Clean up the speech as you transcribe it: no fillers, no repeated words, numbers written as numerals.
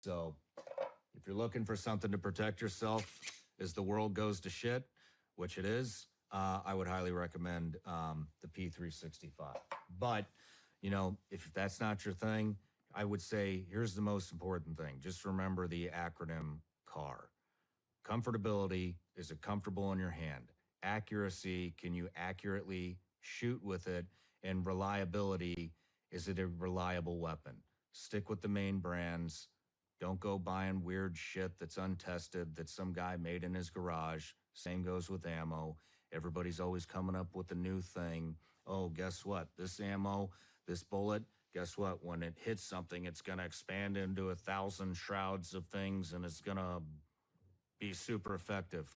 So if you're looking for something to protect yourself as the world goes to shit, which it is, I would highly recommend the P365. But, if that's not your thing, I would say here's the most important thing. Just remember the acronym CAR. Comfortability, is it comfortable in your hand? Accuracy, can you accurately shoot with it? And reliability, is it a reliable weapon? Stick with the main brands. Don't go buying weird shit that's untested that some guy made in his garage. Same goes with ammo. Everybody's always coming up with a new thing. Oh, guess what? This ammo, this bullet, guess what? When it hits something, it's going to expand into 1,000 shrouds of things and it's going to be super effective.